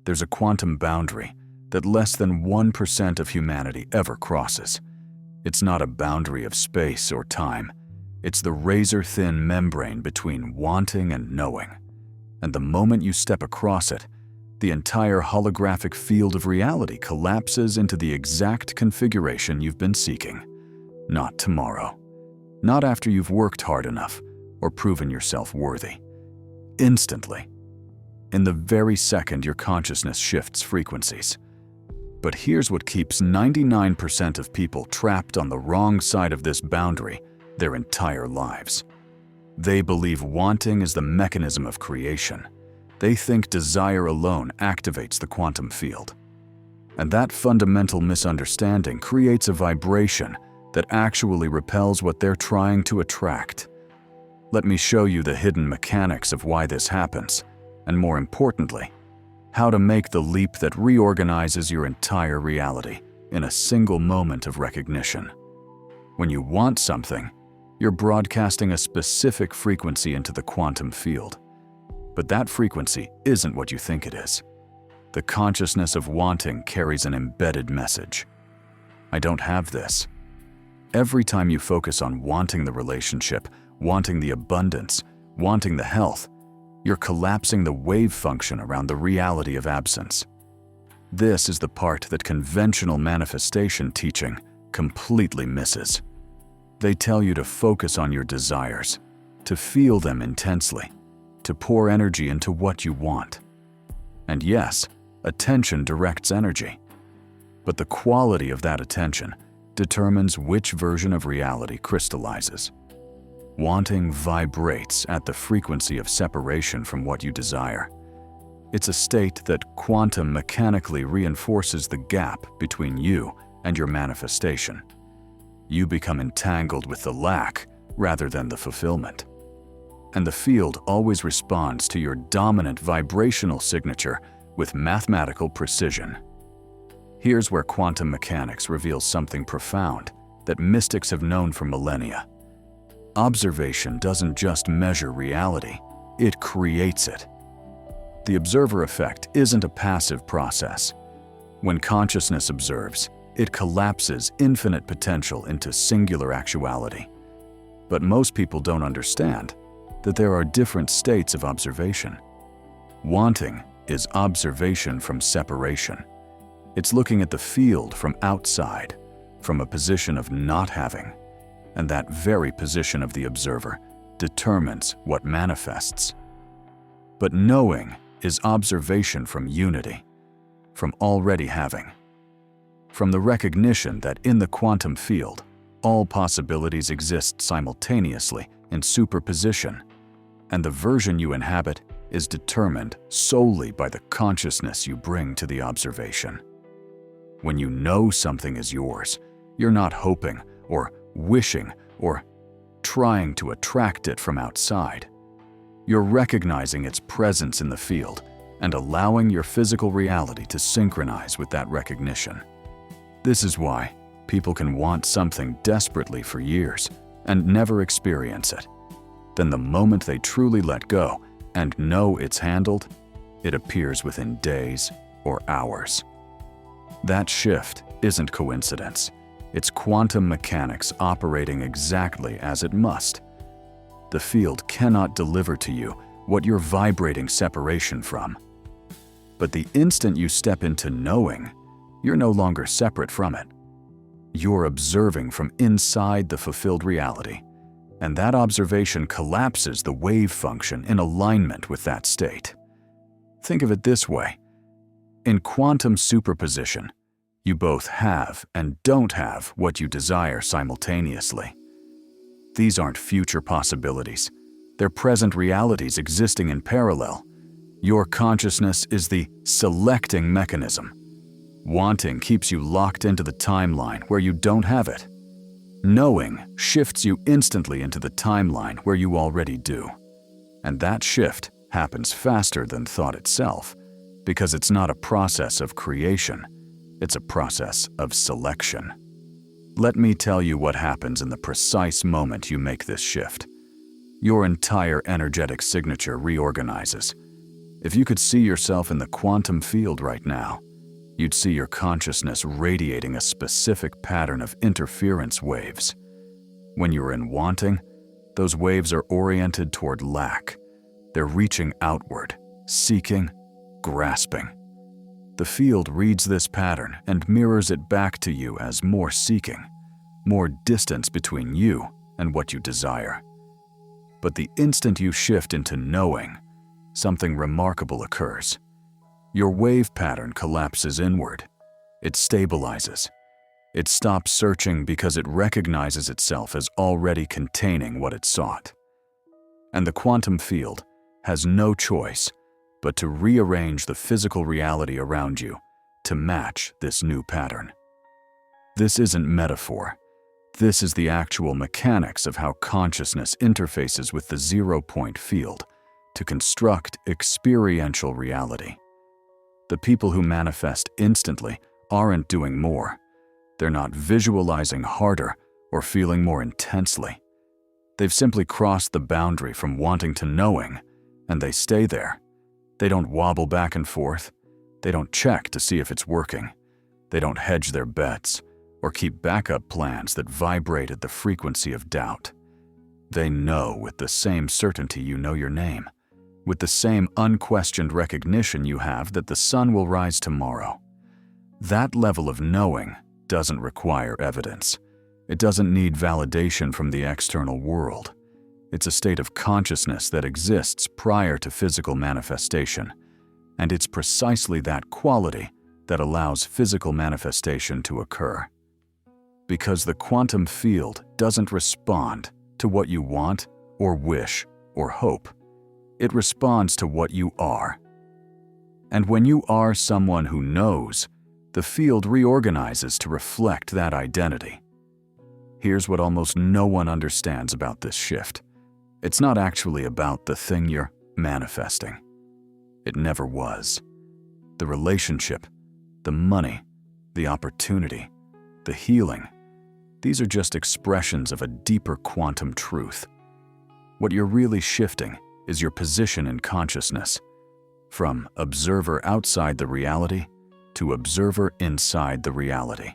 there's a quantum boundary that less than 1% of humanity ever crosses. It's not a boundary of space or time. It's the razor-thin membrane between wanting and knowing. And the moment you step across it, the entire holographic field of reality collapses into the exact configuration you've been seeking. Not tomorrow. Not after you've worked hard enough or proven yourself worthy. Instantly. In the very second your consciousness shifts frequencies. But here's what keeps 99% of people trapped on the wrong side of this boundary their entire lives. They believe wanting is the mechanism of creation. They think desire alone activates the quantum field. And that fundamental misunderstanding creates a vibration that actually repels what they're trying to attract. Let me show you the hidden mechanics of why this happens, and more importantly, how to make the leap that reorganizes your entire reality in a single moment of recognition. When you want something, you're broadcasting a specific frequency into the quantum field. But that frequency isn't what you think it is. The consciousness of wanting carries an embedded message. I don't have this. Every time you focus on wanting the relationship, wanting the abundance, wanting the health, you're collapsing the wave function around the reality of absence. This is the part that conventional manifestation teaching completely misses. They tell you to focus on your desires, to feel them intensely, to pour energy into what you want. And yes, attention directs energy. But the quality of that attention determines which version of reality crystallizes. Wanting vibrates at the frequency of separation from what you desire. It's a state that quantum mechanically reinforces the gap between you and your manifestation. You become entangled with the lack rather than the fulfillment. And the field always responds to your dominant vibrational signature with mathematical precision. Here's where quantum mechanics reveals something profound that mystics have known for millennia. Observation doesn't just measure reality, it creates it. The observer effect isn't a passive process. When consciousness observes, it collapses infinite potential into singular actuality. But most people don't understand that there are different states of observation. Wanting is observation from separation. It's looking at the field from outside, from a position of not having. And that very position of the observer determines what manifests. But knowing is observation from unity, from already having. From the recognition that in the quantum field, all possibilities exist simultaneously in superposition, and the version you inhabit is determined solely by the consciousness you bring to the observation. When you know something is yours, you're not hoping or wishing or trying to attract it from outside. You're recognizing its presence in the field and allowing your physical reality to synchronize with that recognition. This is why people can want something desperately for years and never experience it. Then the moment they truly let go and know it's handled, it appears within days or hours. That shift isn't coincidence. It's quantum mechanics operating exactly as it must. The field cannot deliver to you what you're vibrating separation from. But the instant you step into knowing, you're no longer separate from it. You're observing from inside the fulfilled reality, and that observation collapses the wave function in alignment with that state. Think of it this way. In quantum superposition, you both have and don't have what you desire simultaneously. These aren't future possibilities. They're present realities existing in parallel. Your consciousness is the selecting mechanism. Wanting keeps you locked into the timeline where you don't have it. Knowing shifts you instantly into the timeline where you already do. And that shift happens faster than thought itself, because it's not a process of creation. It's a process of selection. Let me tell you what happens in the precise moment you make this shift. Your entire energetic signature reorganizes. If you could see yourself in the quantum field right now, you'd see your consciousness radiating a specific pattern of interference waves. When you're in wanting, those waves are oriented toward lack. They're reaching outward, seeking, grasping. The field reads this pattern and mirrors it back to you as more seeking, more distance between you and what you desire. But the instant you shift into knowing, something remarkable occurs. Your wave pattern collapses inward. It stabilizes. It stops searching because it recognizes itself as already containing what it sought. And the quantum field has no choice but to rearrange the physical reality around you to match this new pattern. This isn't metaphor. This is the actual mechanics of how consciousness interfaces with the zero-point field to construct experiential reality. The people who manifest instantly aren't doing more. They're not visualizing harder or feeling more intensely. They've simply crossed the boundary from wanting to knowing, and they stay there. They don't wobble back and forth. They don't check to see if it's working. They don't hedge their bets or keep backup plans that vibrate at the frequency of doubt. They know with the same certainty you know your name, with the same unquestioned recognition you have that the sun will rise tomorrow. That level of knowing doesn't require evidence. It doesn't need validation from the external world. It's a state of consciousness that exists prior to physical manifestation, and it's precisely that quality that allows physical manifestation to occur. Because the quantum field doesn't respond to what you want or wish or hope. It responds to what you are. And when you are someone who knows, the field reorganizes to reflect that identity. Here's what almost no one understands about this shift. It's not actually about the thing you're manifesting. It never was. The relationship, the money, the opportunity, the healing, these are just expressions of a deeper quantum truth. What you're really shifting is your position in consciousness, from observer outside the reality to observer inside the reality,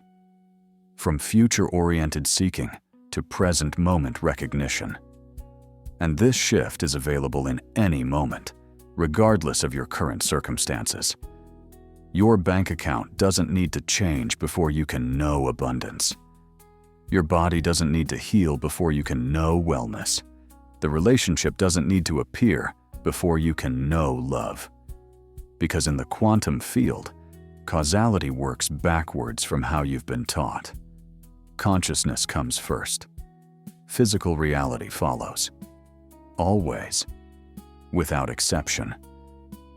from future-oriented seeking to present moment recognition. And this shift is available in any moment, regardless of your current circumstances. Your bank account doesn't need to change before you can know abundance. Your body doesn't need to heal before you can know wellness. The relationship doesn't need to appear before you can know love. Because in the quantum field, causality works backwards from how you've been taught. Consciousness comes first. Physical reality follows. Always. Without exception.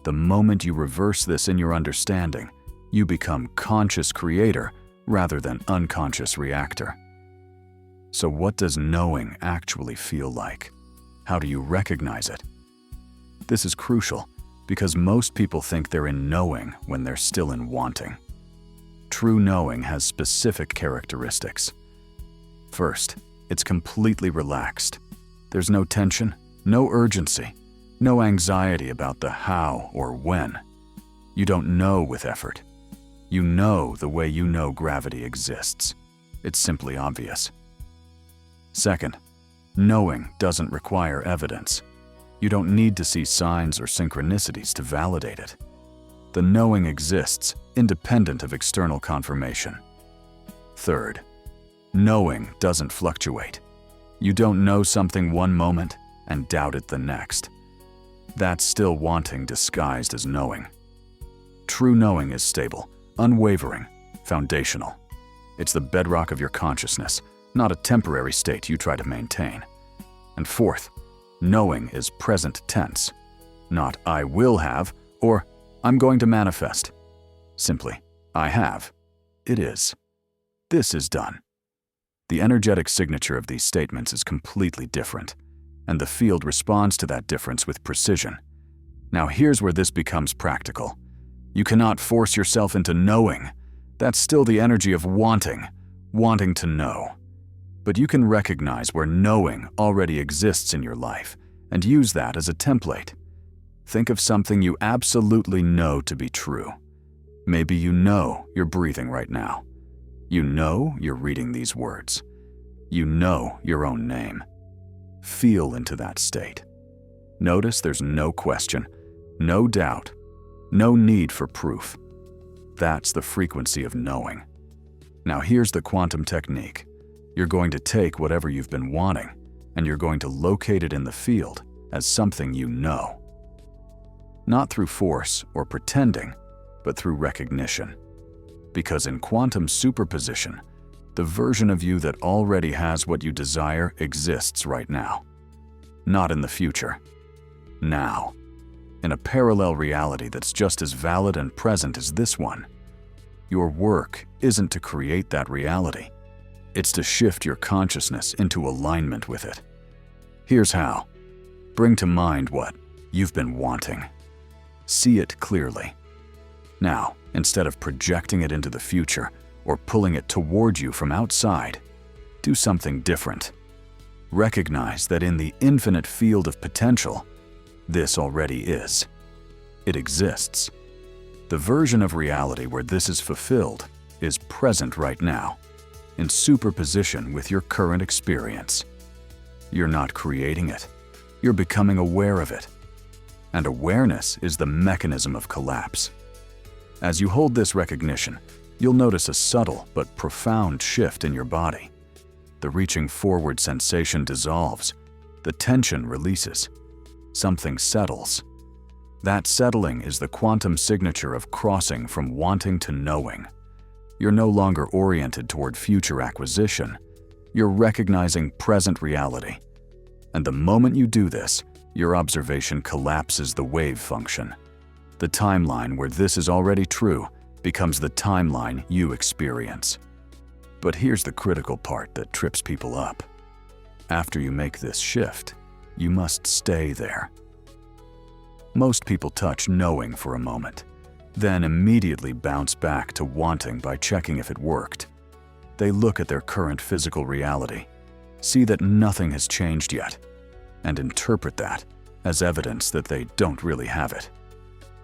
The moment you reverse this in your understanding, you become conscious creator rather than unconscious reactor. So what does knowing actually feel like? How do you recognize it? This is crucial because most people think they're in knowing when they're still in wanting. True knowing has specific characteristics. First, it's completely relaxed. There's no tension, no urgency, no anxiety about the how or when. You don't know with effort. You know the way you know gravity exists. It's simply obvious. Second, knowing doesn't require evidence. You don't need to see signs or synchronicities to validate it. The knowing exists independent of external confirmation. Third, knowing doesn't fluctuate. You don't know something one moment and doubt it the next. That's still wanting disguised as knowing. True knowing is stable, unwavering, foundational. It's the bedrock of your consciousness, not a temporary state you try to maintain. And fourth, knowing is present tense, not I will have or I'm going to manifest. Simply, I have. It is. This is done. The energetic signature of these statements is completely different, and the field responds to that difference with precision. Now here's where this becomes practical. You cannot force yourself into knowing. That's still the energy of wanting to know. But you can recognize where knowing already exists in your life and use that as a template. Think of something you absolutely know to be true. Maybe you know you're breathing right now. You know you're reading these words. You know your own name. Feel into that state. Notice there's no question, no doubt, no need for proof. That's the frequency of knowing. Now here's the quantum technique. You're going to take whatever you've been wanting, and you're going to locate it in the field as something you know. Not through force or pretending, but through recognition. Because in quantum superposition, the version of you that already has what you desire exists right now. Not in the future. Now. In a parallel reality that's just as valid and present as this one. Your work isn't to create that reality. It's to shift your consciousness into alignment with it. Here's how. Bring to mind what you've been wanting. See it clearly. Now, instead of projecting it into the future or pulling it toward you from outside, do something different. Recognize that in the infinite field of potential, this already is. It exists. The version of reality where this is fulfilled is present right now, in superposition with your current experience. You're not creating it. You're becoming aware of it. And awareness is the mechanism of collapse. As you hold this recognition, you'll notice a subtle but profound shift in your body. The reaching forward sensation dissolves. The tension releases. Something settles. That settling is the quantum signature of crossing from wanting to knowing. You're no longer oriented toward future acquisition. You're recognizing present reality. And the moment you do this, your observation collapses the wave function. The timeline where this is already true becomes the timeline you experience. But here's the critical part that trips people up. After you make this shift, you must stay there. Most people touch knowing for a moment, then immediately bounce back to wanting by checking if it worked. They look at their current physical reality, see that nothing has changed yet, and interpret that as evidence that they don't really have it.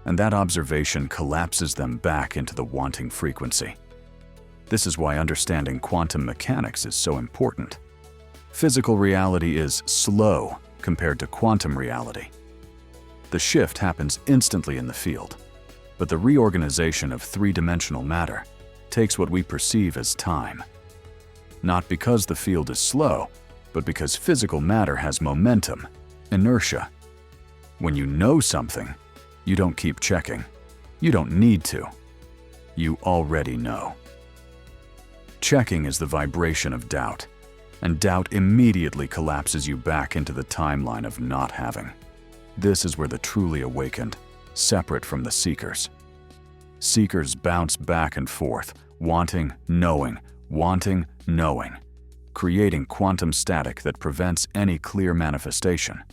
And that observation collapses them back into the wanting frequency. This is why understanding quantum mechanics is so important. Physical reality is slow compared to quantum reality. The shift happens instantly in the field, but the reorganization of three-dimensional matter takes what we perceive as time. Not because the field is slow, but because physical matter has momentum, inertia. When you know something, you don't keep checking. You don't need to. You already know. Checking is the vibration of doubt, and doubt immediately collapses you back into the timeline of not having. This is where the truly awakened, separate from the seekers. Seekers bounce back and forth, wanting, knowing, creating quantum static that prevents any clear manifestation.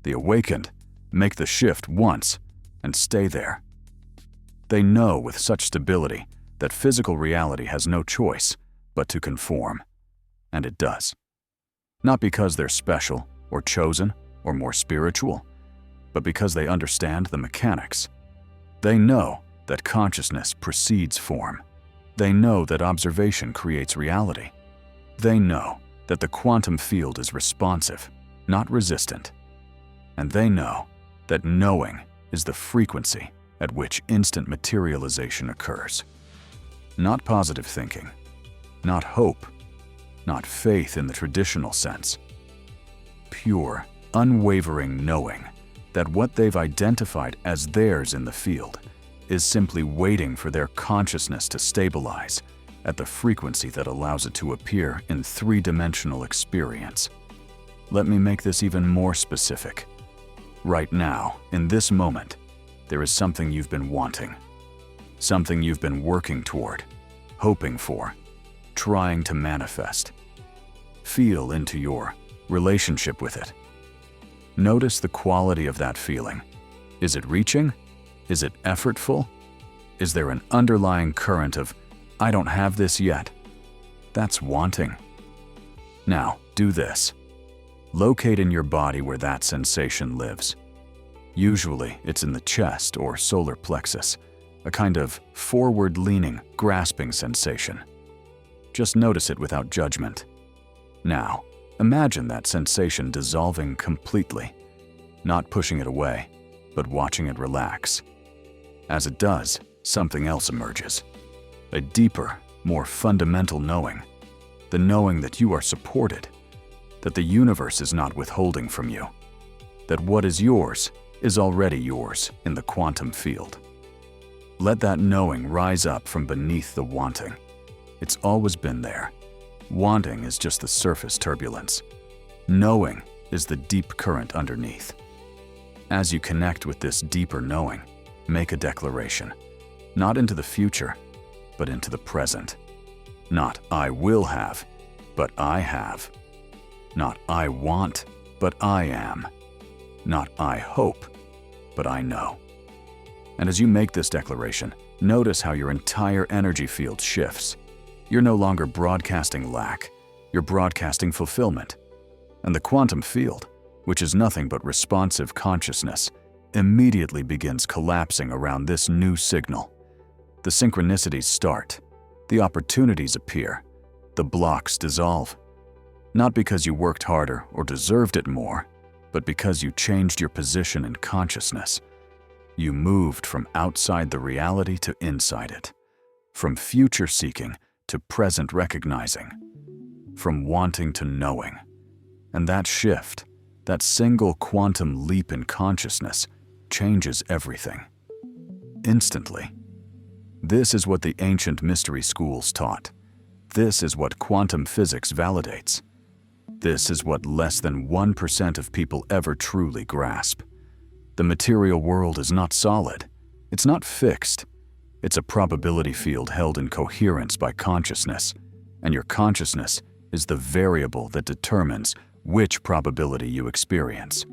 The awakened make the shift once and stay there. They know with such stability that physical reality has no choice but to conform. And it does. Not because they're special or chosen or more spiritual, but because they understand the mechanics. They know that consciousness precedes form. They know that observation creates reality. They know that the quantum field is responsive, not resistant. And they know that knowing is the frequency at which instant materialization occurs. Not positive thinking, not hope, not faith in the traditional sense. Pure, unwavering knowing that what they've identified as theirs in the field is simply waiting for their consciousness to stabilize at the frequency that allows it to appear in three-dimensional experience. Let me make this even more specific. Right now, in this moment, there is something you've been wanting, something you've been working toward, hoping for, trying to manifest. Feel into your relationship with it. Notice the quality of that feeling. Is it reaching? Is it effortful? Is there an underlying current of, I don't have this yet? That's wanting. Now, do this. Locate in your body where that sensation lives. Usually, it's in the chest or solar plexus, a kind of forward-leaning, grasping sensation. Just notice it without judgment. Now, imagine that sensation dissolving completely, not pushing it away, but watching it relax. As it does, something else emerges. A deeper, more fundamental knowing. The knowing that you are supported, that the universe is not withholding from you, that what is yours is already yours in the quantum field. Let that knowing rise up from beneath the wanting. It's always been there. Wanting is just the surface turbulence. Knowing is the deep current underneath. As you connect with this deeper knowing, make a declaration, not into the future, but into the present. Not I will have, but I have. Not I want, but I am. Not I hope, but I know. And as you make this declaration, notice how your entire energy field shifts. You're no longer broadcasting lack, you're broadcasting fulfillment. And the quantum field, which is nothing but responsive consciousness, immediately begins collapsing around this new signal. The synchronicities start, the opportunities appear, the blocks dissolve. Not because you worked harder or deserved it more, but because you changed your position in consciousness. You moved from outside the reality to inside it, from future seeking to present recognizing, from wanting to knowing. And that shift, that single quantum leap in consciousness, changes everything. Instantly. This is what the ancient mystery schools taught. This is what quantum physics validates. This is what less than 1% of people ever truly grasp. The material world is not solid. It's not fixed. It's a probability field held in coherence by consciousness, and your consciousness is the variable that determines which probability you experience.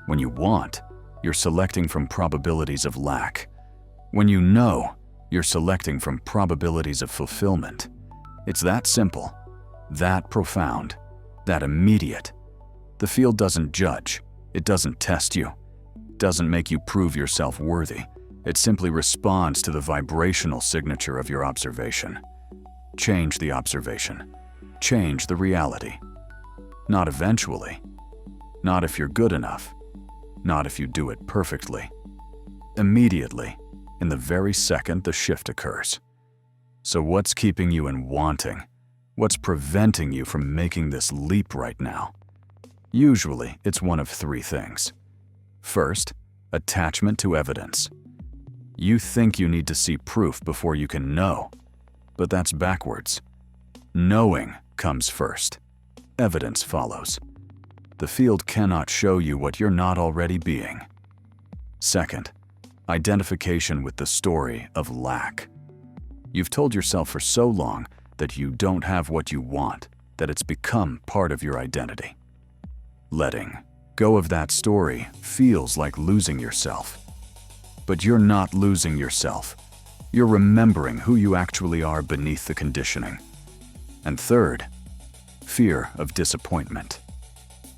When you want, you're selecting from probabilities of lack. When you know, you're selecting from probabilities of fulfillment. It's that simple, that profound, that immediate. The field doesn't judge, it doesn't test you, doesn't make you prove yourself worthy. It simply responds to the vibrational signature of your observation. Change the observation. Change the reality. Not eventually. Not if you're good enough. Not if you do it perfectly. Immediately, in the very second the shift occurs. So what's keeping you in wanting? What's preventing you from making this leap right now? Usually, it's one of three things. First, attachment to evidence. You think you need to see proof before you can know, but that's backwards. Knowing comes first. Evidence follows. The field cannot show you what you're not already being. Second, identification with the story of lack. You've told yourself for so long that you don't have what you want, that it's become part of your identity. Letting go of that story feels like losing yourself. But you're not losing yourself. You're remembering who you actually are beneath the conditioning. And third, fear of disappointment.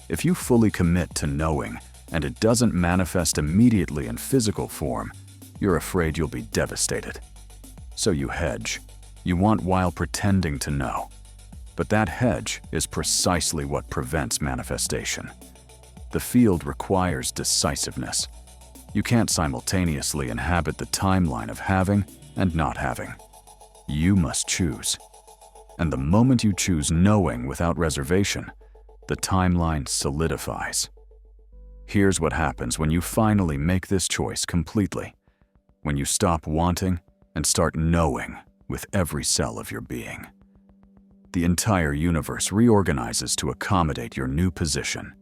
If you fully commit to knowing and it doesn't manifest immediately in physical form, you're afraid you'll be devastated. So you hedge. You want while pretending to know. But that hedge is precisely what prevents manifestation. The field requires decisiveness. You can't simultaneously inhabit the timeline of having and not having. You must choose. And the moment you choose knowing without reservation, the timeline solidifies. Here's what happens when you finally make this choice completely. When you stop wanting and start knowing with every cell of your being. The entire universe reorganizes to accommodate your new position.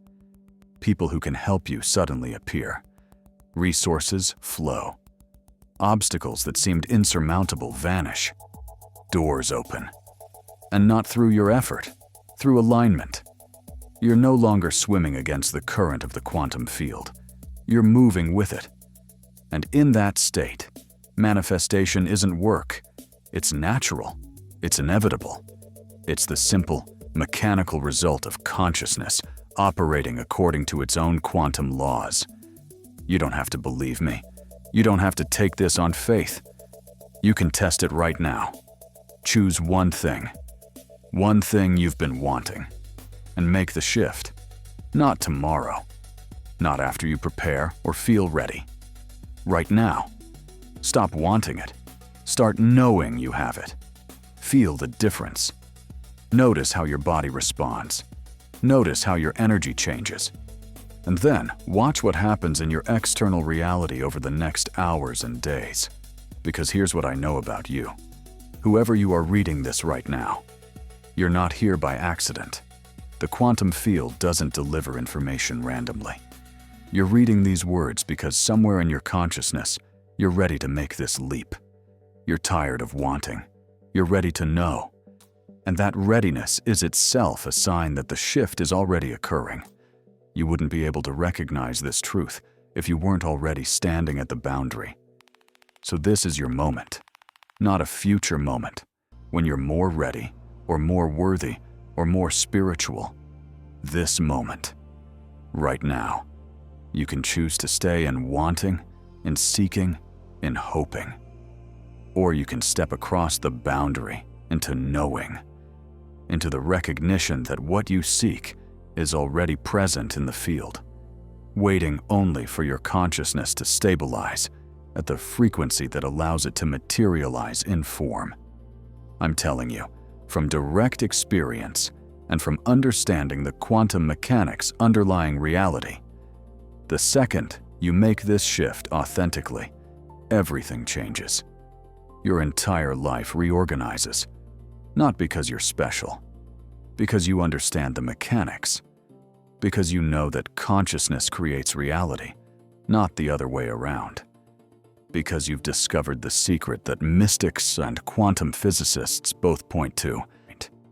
People who can help you suddenly appear. Resources flow. Obstacles that seemed insurmountable vanish. Doors open. And not through your effort, through alignment. You're no longer swimming against the current of the quantum field. You're moving with it. And in that state, manifestation isn't work. It's natural. It's inevitable. It's the simple, mechanical result of consciousness operating according to its own quantum laws. You don't have to believe me. You don't have to take this on faith. You can test it right now. Choose one thing you've been wanting, and make the shift. Not tomorrow, not after you prepare or feel ready. Right now. Stop wanting it. Start knowing you have it. Feel the difference. Notice how your body responds. Notice how your energy changes. And then watch what happens in your external reality over the next hours and days. Because here's what I know about you. Whoever you are reading this right now, you're not here by accident. The quantum field doesn't deliver information randomly. You're reading these words because somewhere in your consciousness, you're ready to make this leap. You're tired of wanting. You're ready to know. And that readiness is itself a sign that the shift is already occurring. You wouldn't be able to recognize this truth if you weren't already standing at the boundary. So this is your moment, not a future moment, when you're more ready, or more worthy, or more spiritual. This moment, right now. You can choose to stay in wanting, in seeking, in hoping. Or you can step across the boundary into knowing, into the recognition that what you seek is already present in the field, waiting only for your consciousness to stabilize at the frequency that allows it to materialize in form. I'm telling you, from direct experience and from understanding the quantum mechanics underlying reality, the second you make this shift authentically, everything changes. Your entire life reorganizes, not because you're special, because you understand the mechanics, because you know that consciousness creates reality, not the other way around, because you've discovered the secret that mystics and quantum physicists both point to.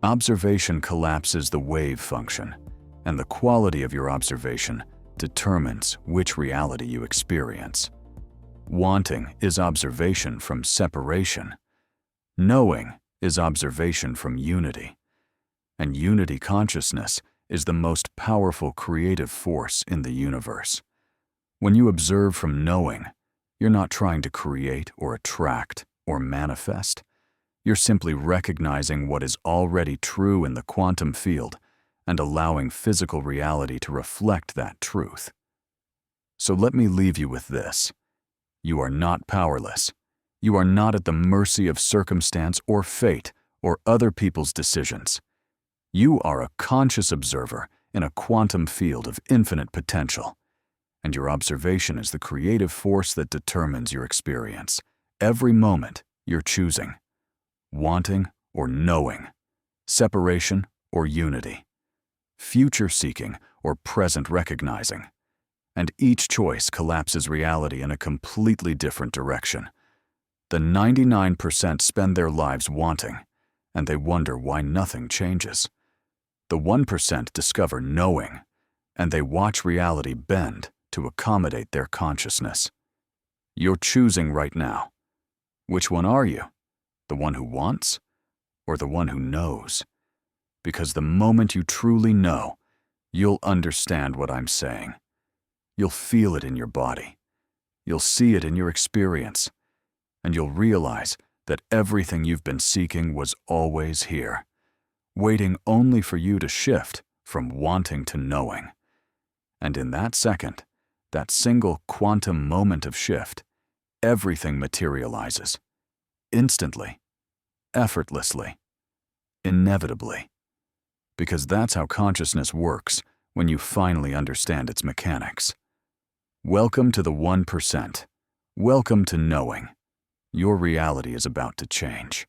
Observation collapses the wave function, and the quality of your observation determines which reality you experience. Wanting is observation from separation. Knowing is observation from unity. And unity consciousness is the most powerful creative force in the universe. When you observe from knowing, you're not trying to create or attract or manifest. You're simply recognizing what is already true in the quantum field and allowing physical reality to reflect that truth. So let me leave you with this. You are not powerless. You are not at the mercy of circumstance or fate or other people's decisions. You are a conscious observer in a quantum field of infinite potential, and your observation is the creative force that determines your experience. Every moment you're choosing, wanting or knowing, separation or unity, future seeking or present recognizing. And each choice collapses reality in a completely different direction. The 99% spend their lives wanting, and they wonder why nothing changes. The 1% discover knowing, and they watch reality bend to accommodate their consciousness. You're choosing right now. Which one are you? The one who wants, or the one who knows? Because the moment you truly know, you'll understand what I'm saying. You'll feel it in your body. You'll see it in your experience. And you'll realize that everything you've been seeking was always here, waiting only for you to shift from wanting to knowing. And in that second, that single quantum moment of shift, everything materializes. Instantly, effortlessly, inevitably. Because that's how consciousness works when you finally understand its mechanics. Welcome to the 1%. Welcome to knowing. Your reality is about to change.